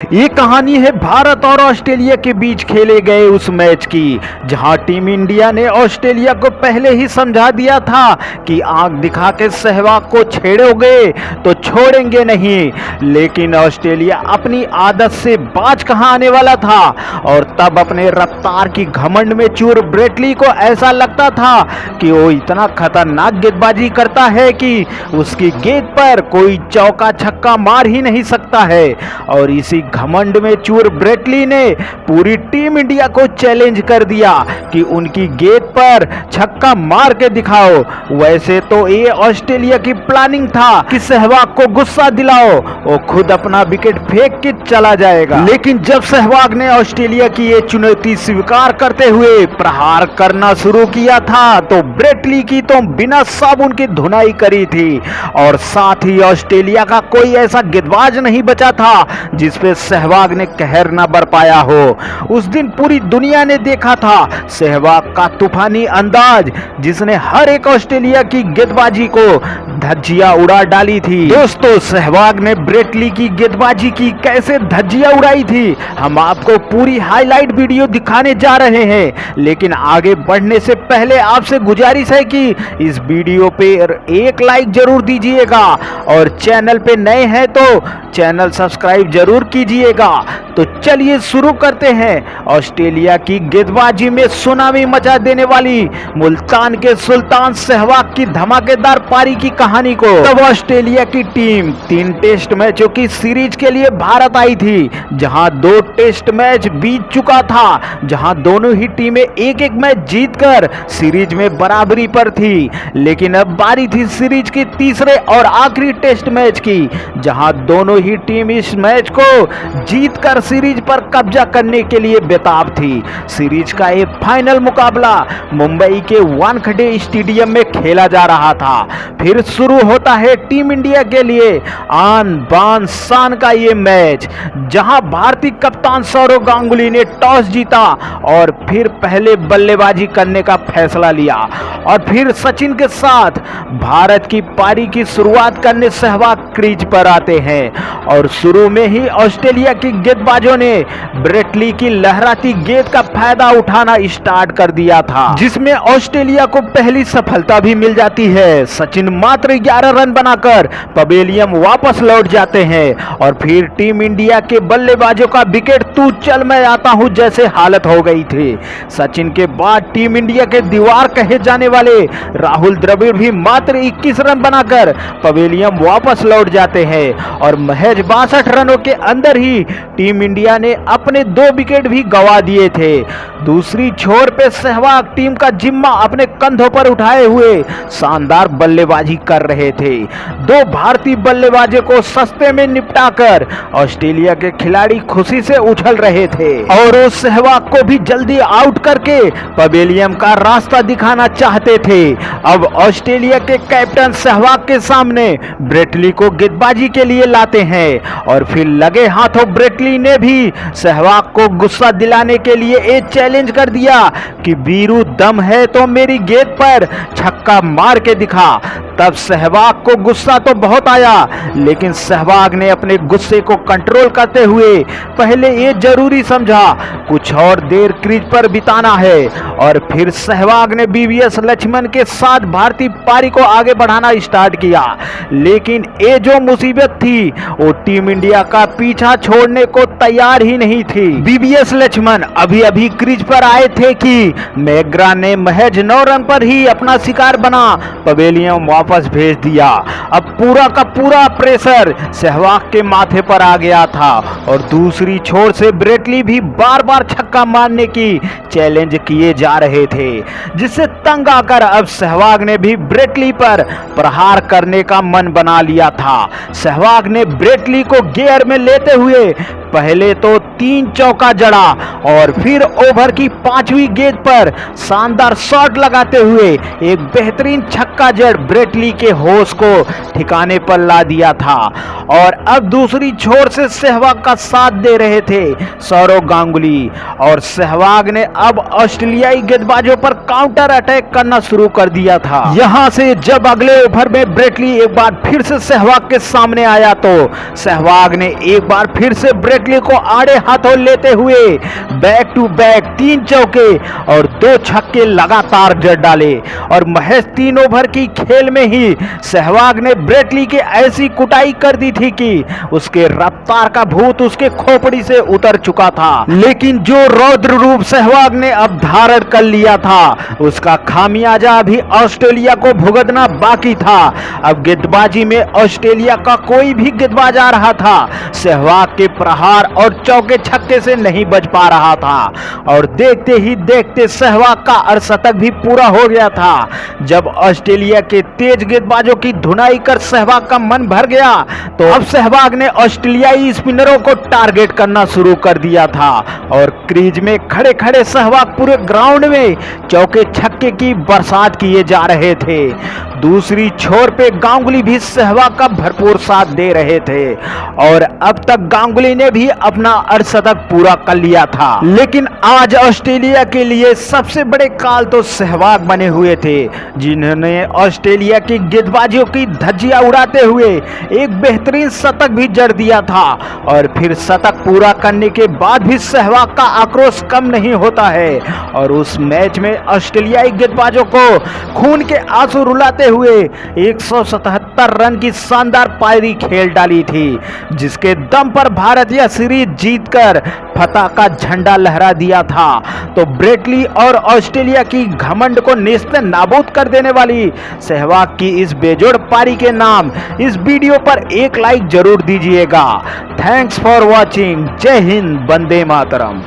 ये कहानी है भारत और ऑस्ट्रेलिया के बीच खेले गए उस मैच की, जहां टीम इंडिया ने ऑस्ट्रेलिया को पहले ही समझा दिया था कि आंख दिखा के सहवाग को छेड़ोगे तो छोड़ेंगे नहीं। लेकिन ऑस्ट्रेलिया अपनी आदत से बाज कहां आने वाला था, और तब अपने रफ्तार की घमंड में चूर ब्रेटली को ऐसा लगता था कि वो इतना खतरनाक गेंदबाजी करता है कि उसकी गेंद पर कोई चौका छक्का मार ही नहीं सकता है। और इसी घमंड में चूर ब्रेटली ने पूरी टीम इंडिया को चैलेंज कर दिया कि उनकी गेंद पर छक्का मार के दिखाओ। वैसे तो ये ऑस्ट्रेलिया की प्लानिंग था कि सहवाग को गुस्सा दिलाओ, वो खुद अपना विकेट फेंक के चला जाएगा। लेकिन जब सहवाग ने ऑस्ट्रेलिया की ये चुनौती स्वीकार करते हुए प्रहार करना शुरू किया था, तो ब्रेटली की तो बिना साबुन की धुनाई करी थी। और साथ ही ऑस्ट्रेलिया का कोई ऐसा गेंदबाज नहीं बचा था जिस पे सहवाग ने कहर न बरपाया हो। उस दिन पूरी दुनिया ने देखा था सहवाग का तूफानी अंदाज, जिसने हर एक ऑस्ट्रेलिया की गेंदबाजी को धज्जियां उड़ा डाली थी। दोस्तों, सहवाग ने ब्रेटली की गेंदबाजी की कैसे धज्जियां उड़ाई थी, हम आपको पूरी हाईलाइट वीडियो दिखाने जा रहे हैं। लेकिन आगे बढ़ने से पहले आपसे गुजारिश है कि इस वीडियो पे एक लाइक जरूर दीजिएगा, और चैनल पे नए हैं तो चैनल सब्सक्राइब जरूर कीजिएगा। तो चलिए शुरू करते हैं ऑस्ट्रेलिया की गेंदबाजी में सुनामी मचा देने वाली मुल्तान के सुल्तान सहवाग की धमाकेदार पारी की कहानी को। तब ऑस्ट्रेलिया की टीम 3 टेस्ट मैचों की सीरीज के लिए भारत आई थी, जहां 2 टेस्ट मैच बीत चुका था, जहां दोनों ही टीमें एक मैच जीतकर सीरीज में बराबरी पर थी। लेकिन अब बारी थी सीरीज की तीसरे और आखिरी टेस्ट मैच की, जहां दोनों ही टीम इस मैच को जीतकर सीरीज पर कब्जा करने के लिए बेताब थी। सीरीज का ये फाइनल मुकाबला मुंबई के वानखेड़े स्टेडियम में खेला जा रहा था। फिर शुरू होता है टीम इंडिया के लिए आन बान शान का ये मैच, जहां भारतीय कप्तान सौरव गांगुली ने टॉस जीता और फिर पहले बल्लेबाजी करने का फैसला लिया। और फिर सचिन के साथ भारत की पारी की शुरुआत करने सहवाग क्रीज पर आते हैं, और शुरू में ही ऑस्ट्रेलिया की गेंदबाजों ने ब्रेटली की लहराती गेंद का फायदा उठाना स्टार्ट कर दिया था, जिसमें ऑस्ट्रेलिया को पहली सफलता भी मिल जाती है। सचिन मात्र 11 रन बनाकर पवेलियन वापस लौट जाते हैं, और फिर टीम इंडिया के बल्लेबाजों का विकेट तू चल मैं आता हूं जैसे हालत हो गई थी। सचिन के बाद टीम इंडिया के दीवार कहे जाने वाले राहुल द्रविड़ भी मात्र 21 रन बनाकर पवेलियन वापस लौट जाते हैं, और महज 62 रनों के अंदर ही टीम इंडिया ने अपने 2 विकेट भी गंवा दिए थे। दूसरी छोर पे सहवाग टीम का जिम्मा अपने कंधों पर उठाए हुए शानदार बल्लेबाजी कर रहे थे। 2 भारतीय बल्लेबाजों को सस्ते में निपटाकर ऑस्ट्रेलिया के खिलाड़ी खुशी से उछल रहे थे, और उस सहवाग को भी जल्दी आउट करके पवेलियन का रास्ता दिखाना चाहते थे। अब ऑस्ट्रेलिया के कैप्टन सहवाग के सामने ब्रेटली को गेंदबाजी के लिए लाते हैं, और फिर लगे हाथों ब्रेटली ने भी सहवाग को गुस्सा दिलाने के लिए एक चैलेंज कर दिया कि बीरू दम है तो मेरी गेंद पर छक्का मार के दिखा। तब सहवाग को गुस्सा तो बहुत आया, लेकिन सहवाग ने अपने गुस्से को कंट्रोल करते हुए पहले ये जरूरी समझा कुछ और देर क्रीज पर बिताना है, और फिर सहवाग ने बीवीएस लक्ष्मण के साथ भारतीय पारी को आगे बढ़ाना स्टार्ट किया। लेकिन ये जो मुसीबत थी वो टीम इंडिया का पीछा छोड़ने को तैयार ही नहीं थी। बीवीएस लक्ष्मण अभी अभी क्रीज पर आए थे कि मैग्रा ने महज 9 रन पर ही अपना शिकार बना पवेलियन वापस भेज दिया। अब पूरा का पूरा प्रेशर सहवाग के माथे पर आ गया था, और दूसरी छोर से ब्रेटली भी बार बार छक्का मारने की चैलेंज किए जा रहे थे, जिससे तंग आकर अब सहवाग ने भी ब्रेटली पर प्रहार करने का मन बना लिया था। सहवाग ने ब्रेटली को गियर में लेते हुए पहले तो 3 चौका जड़ा, और फिर ओवर की 5वीं गेंद पर शानदार शॉट लगाते हुए एक बेहतरीन छक्का जड़ ब्रेटली ब्रेटली के होश को ठिकाने पर ला दिया था। और अब दूसरी छोर से सहवाग का साथ दे रहे थे सौरव गांगुली, और सहवाग ने अब ऑस्ट्रेलियाई गेंदबाजों पर काउंटर अटैक करना शुरू कर दिया था। यहां से जब अगले ओवर में ब्रेटली एक बार फिर से सहवाग के सामने आया तो सहवाग ने एक बार फिर से ब्रेटली को आड़े हाथों लेते हुए बैक टू बैक 3 चौके और 2 छक्के लगातार जड़ डाले, और महज 3 ओवर की खेल में ही सहवाग ने ब्रेटली की ऐसी कुटाई कर दी थी कि उसके रफ्तार का भूत उसके खोपड़ी से उतर चुका था। लेकिन जो रौद्र रूप सहवाग ने अब धारण कर लिया था उसका खामियाजा अभी ऑस्ट्रेलिया को भुगतना बाकी था। अब गेंदबाजी में ऑस्ट्रेलिया का कोई भी गेंदबाज आ रहा था सहवाग के प्रहार और चौके छक्के से नहीं बच पा रहा था, और देखते ही देखते सहवाग का अर्धशतक भी पूरा हो गया था। जब ऑस्ट्रेलिया के तेज गेंदबाजों की धुनाई कर सहवाग का मन भर गया तो अब सहवाग ने ऑस्ट्रेलियाई स्पिनरों को टारगेट करना शुरू कर दिया था, और क्रीज में खड़े खड़े सहवाग पूरे ग्राउंड में चौके छक्के की बरसात किए जा रहे थे। दूसरी छोर पे गांगुली भी सहवाग का भरपूर साथ दे रहे थे, और अब तक गांगुली ने भी अपना अर्धशतक पूरा कर लिया था। लेकिन आज ऑस्ट्रेलिया के लिए सबसे बड़े काल तो सहवाग बने हुए थे, जिन्होंने ऑस्ट्रेलिया की गेंदबाजियों की धज्जियां उड़ाते हुए एक बेहतरीन शतक भी जड़ दिया था। और फिर शतक पूरा करने के बाद भी सहवाग का आक्रोश कम नहीं होता है, और उस मैच में ऑस्ट्रेलियाई गेंदबाजों को खून के आंसू रुलाते हुए 177 रन की शानदार पारी खेल डाली थी, जिसके दम पर भारत यह सीरीज जीतकर फतह का झंडा लहरा दिया था। तो ब्रेटली और ऑस्ट्रेलिया की घमंड को नेस्त नाबूद कर देने वाली सहवाग की इस बेजोड़ पारी के नाम इस वीडियो पर एक लाइक जरूर दीजिएगा। Thanks for watching. जय हिंद, वंदे मातरम।